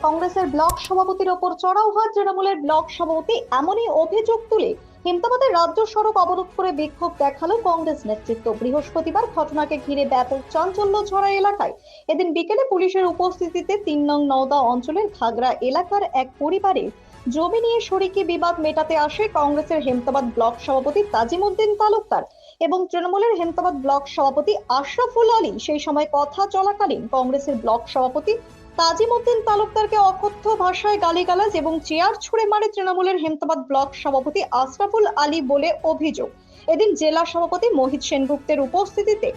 কংগ্রেসের ব্লক সভাপতির ওপর চড়াও হাত তৃণমূলের ব্লক সভাপতি, এমনই অভিযোগ তুলে হেমতাবাদের রাজ্য সড়ক অবরোধ করে বিক্ষোভ দেখালো কংগ্রেস নেতৃত্ব। বৃহস্পতিবার ঘটনাকে ঘিরে ব্যাপক চাঞ্চল্য ছড়ায় এলাকায়। এদিন বিকেলে পুলিশের উপস্থিতিতে ৩ নং নওদা অঞ্চলের ঘাগরা এলাকার এক পরিবারের জমি নিয়ে শরিকি বিবাদ মেটাতে আসে কংগ্রেসের হেমতাবাদ ব্লক সভাপতি তাজিমউদ্দিন তালুকদার এবং তৃণমূলের হেমতাবাদ ব্লক সভাপতি আশরাফুল আলী। সেই সময় কথা চলাকালীন কংগ্রেসের ব্লক সভাপতি তাজিমউদ্দিন তালুকদারকে অকথ্য ভাষায় গালিগালাজ এবং চেয়ার ছুঁড়ে মারে তৃণমূলের হেমতাবাদ ব্লক সভাপতি আশরাফুল আলী বলে অভিযোগ। এদিন জেলা সভাপতি মোহিত সেনগুপ্তের উপস্থিতিতে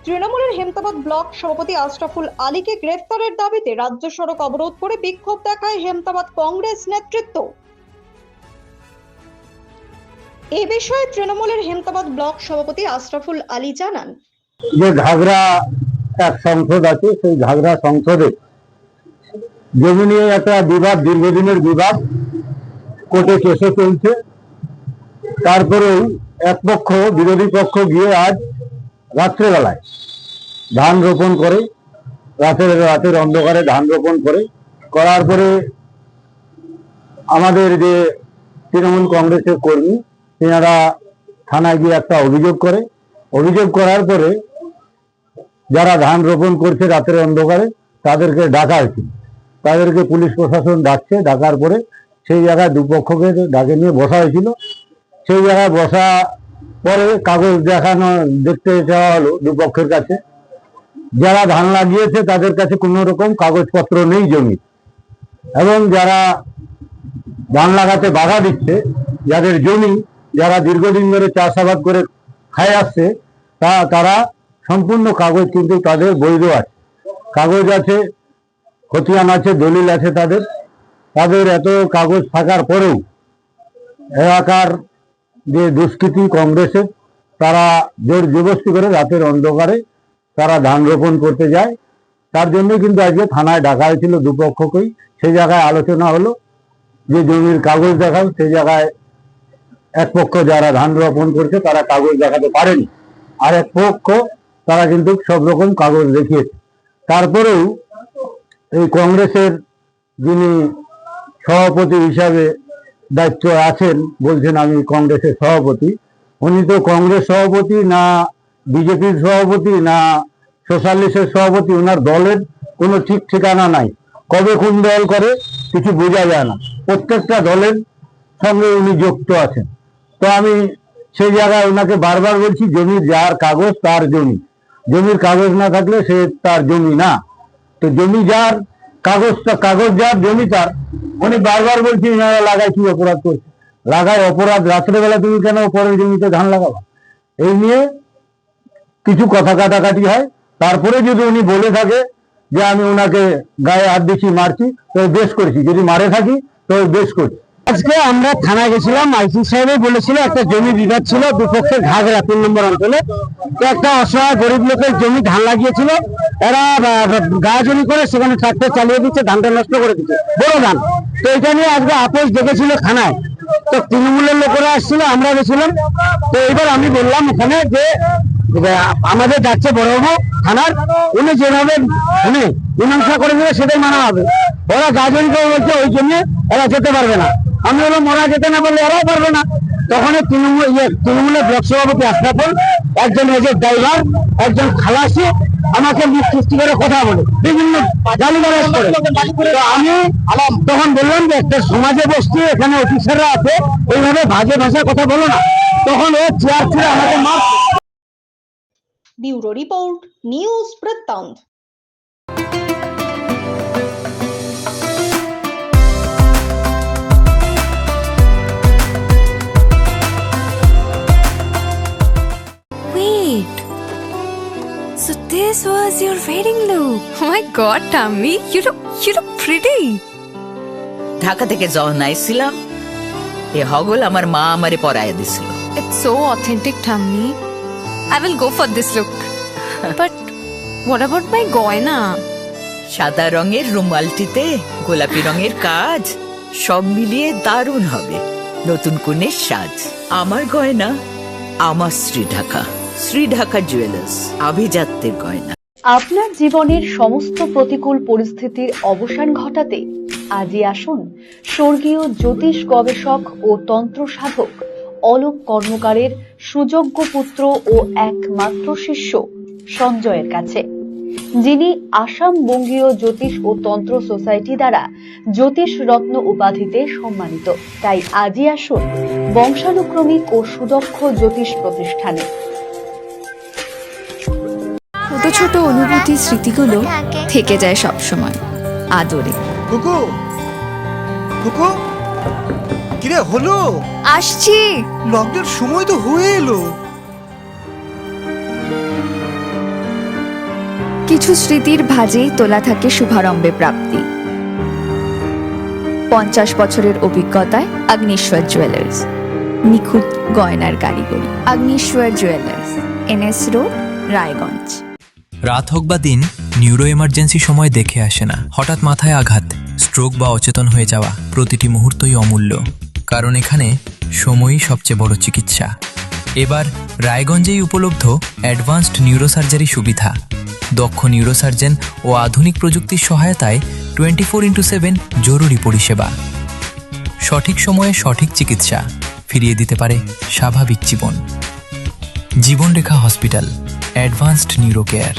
তৃণমূলের হেমতাবাদ ব্লক সভাপতি আশরাফুল আলীকে গ্রেফতারের দাবিতে রাজ্য সড়ক অবরোধ করে বিক্ষোভ দেখায় হেমতাবাদ কংগ্রেস নেতৃত্ব। এ বিষয়ে তৃণমূলের হেমতাবাদ ব্লক সভাপতি আশরাফুল আলী জানান, যে ঘাগরা এক সংসদ আছে, সেই ঘাগরা সংসদে জমি নিয়ে একটা বিবাদ, দীর্ঘদিনের বিবাদ, কোর্টে কেসে চলছে। তারপরেও এক পক্ষ, বিরোধী পক্ষ গিয়ে আজ রাত্রেবেলায় ধান রোপণ করে, রাতের অন্ধকারে ধান রোপণ করার পরে আমাদের যে তৃণমূল কংগ্রেসের কর্মী, তেনারা থানায় গিয়ে একটা অভিযোগ করে। অভিযোগ করার পরে যারা ধান রোপণ করছে রাতের অন্ধকারে, তাদেরকে ডাকা হয়েছিল। তাদেরকে পুলিশ প্রশাসন ডাকছে। ডাকার পরে সেই জায়গায় দুপক্ষকে ডাকে নিয়ে বসা হয়েছিল। সেই জায়গায় বসা পরে কাগজ দেখতে চাওয়া হলো দুপক্ষের কাছে। যারা ধান লাগিয়েছে তাদের কাছে কোনো রকম কাগজপত্র নেই জমি, এবং যারা ধান লাগাতে বাধা দিচ্ছে, যাদের জমি, যারা দীর্ঘদিন ধরে চাষাবাদ করে খায় আসছে, তারা সম্পূর্ণ কাগজ কিন্তু তাদের বৈধ আছে, কাগজ আছে, খতিয়ান আছে, দলিল আছে। তাদের এত কাগজ থাকার পরেও এলাকার যে দুষ্কৃতী কংগ্রেসের, তারা জোর জবরদস্তি করে রাতের অন্ধকারে তারা ধান রোপণ করতে যায়। তার জন্য কিন্তু আজকে থানায় ডাকা হয়েছিল দুপক্ষকেই। সেই জায়গায় আলোচনা হলো যে জমির কাগজ দেখাও। সেই জায়গায় এক পক্ষ যারা ধান রোপণ করছে তারা কাগজ দেখাতে পারেনি, আর এক পক্ষ তারা কিন্তু সব রকম কাগজ দেখিয়েছে। তারপরেও এই কংগ্রেসের যিনি সভাপতি হিসাবে দায়িত্ব আছেন, বলছেন আমি কংগ্রেসের সভাপতি, উনি তো কংগ্রেস সভাপতি না, বিজেপির সভাপতি না, সোশ্যালিস্টের সভাপতি। ওনার দলের কোনো ঠিক ঠিকানা নাই, কবে কোন দল করে কিছু বোঝা যায় না। প্রত্যেকটা দলের সঙ্গে উনি যুক্ত আছেন। তো আমি সেই জায়গায় ওনাকে বারবার বলছি, জমির যার কাগজ তার জমি, জমির কাগজ না থাকলে সে তার জমি না। তো জমি যার, কাগজ যার, জমি তার। উনি বারবার বলছি এনারা লাগায় কি অপরাধ করছে, লাগায় অপরাধ, রাত্রেবেলা তুমি কেন পরের জমিতে ধান লাগাবা? এই নিয়ে কিছু কথা কাটাকাটি হয়। তারপরে যদি উনি বলে থাকে যে আমি ওনাকে গায়ে হাত দিচ্ছি, মারছি, তো বেশ করেছি। যদি মারে থাকি তো বেশ করছি। আজকে আমরা থানায় গেছিলাম, আইসি সাহেব বলেছিল একটা জমি বিবাদ ছিল দুপক্ষের ঘাগরা ৩ নম্বর অঞ্চলে। তো একটা অসহায় গরিব লোকের জমি ধান লাগিয়েছিল, এরা গাঁজানি করে সেখানে ট্রাক্টর চালিয়ে দিচ্ছে, ধানটা নষ্ট করে দিচ্ছে, বড় ধান। তো এটা নিয়ে আজকে আপোষ ডেকেছিল থানায়। তো তৃণমূলের লোকেরা আসছিল, আমরা গেছিলাম। তো এবার আমি বললাম ওখানে যে আমাদের যাচ্ছে বড়বাবু থানার, উনি যেভাবে মীমাংসা করে দেবে সেটাই মানা হবে। ওরা গাঁজানি করে বলছে ওই জন্য এরা যেতে পারবে না। আমি বললাম ওরা যেতে না বললে এরাও পারবে না। তখন তৃণমূলের ব্লক সভাপতি আশরাফুল, একজন এজেন্ট ড্রাইভার, একজন খালাসি, আমাকে মুখ সৃষ্টি করে কথা বলে, বিভিন্ন গালিগালাজ করে। তো আমি তখন বললাম যে একটা সমাজে বসছি, এখানে অফিসাররা আছে, এইভাবে বাজে ভাষায় কথা বলো না। তখন ও চেয়ার ছুঁড়ে আমাকে মার। ব্যুরো রিপোর্ট, নিউজ বৃত্তান্ত। Wait. So this was your wedding look. Oh my god, Tammy, you look pretty. Dhaka থেকে যখন আইছিলাম, এ হগল আমার মা আমারে পরাইয়া দিছিল। It's so authentic, Tammy. I will go for this look. But what about my goina? সাদা রঙের রুমালটিতে গোলাপি রঙের কাজ, সব মিলিয়ে দারুণ হবে নতুন কনের সাজ। আমার গয়না আমার শ্রীঢাকা জুয়েলার্স, আভিজাত্যের গয়না। আপনার জীবনের সমস্ত প্রতিকূল পরিস্থিতির অবসান ঘটাতে আজই আসুন স্বর্গীয় জ্যোতিষ গবেষক ও তন্ত্র সাধক অলোক কর্মকারের সুযোগ্য পুত্র ও একমাত্র শিষ্য সঞ্জয়ের কাছে, যিনি আসাম বঙ্গীয় জ্যোতিষ ও তন্ত্র সোসাইটি দ্বারা জ্যোতিষ রত্ন উপাধিতে সম্মানিত। তাই আজই আসুন বংশানুক্রমিক ও সুদক্ষ জ্যোতিষ প্রতিষ্ঠানে। ছোট ছোট অনুভূতি স্মৃতিগুলো থেকে যায় সব সময় আদরে। কুকু কুকু কিরে হলো? আসছি। লকডাউন সময় তো হয়ে এলো। কিছু স্মৃতির ভাজেই তোলা থাকে শুভারম্ভে প্রাপ্তি। 50 বছরের অভিজ্ঞতায় আগ্নেশ্বর জুয়েলার্স, নিখুঁত গয়নার কারিগরি। Agneshwar jewellers, NS road, Raiganj. রাত হোক বা দিন, নিউরো এমার্জেন্সি সময় দেখে আসে না। হঠাৎ মাথায় আঘাত, স্ট্রোক বা অচেতন হয়ে যাওয়া, প্রতিটি মুহূর্তই অমূল্য, কারণ এখানে সময়ই সবচেয়ে বড় চিকিৎসা। এবার রায়গঞ্জেই উপলব্ধ অ্যাডভান্সড নিউরোসার্জারি সুবিধা। দক্ষ নিউরোসার্জন ও আধুনিক প্রযুক্তির সহায়তায় 24x7 জরুরি পরিষেবা। সঠিক সময়ে সঠিক চিকিৎসা ফিরিয়ে দিতে পারে স্বাভাবিক জীবন। জীবনরেখা হসপিটাল, অ্যাডভান্সড নিউরো কেয়ার।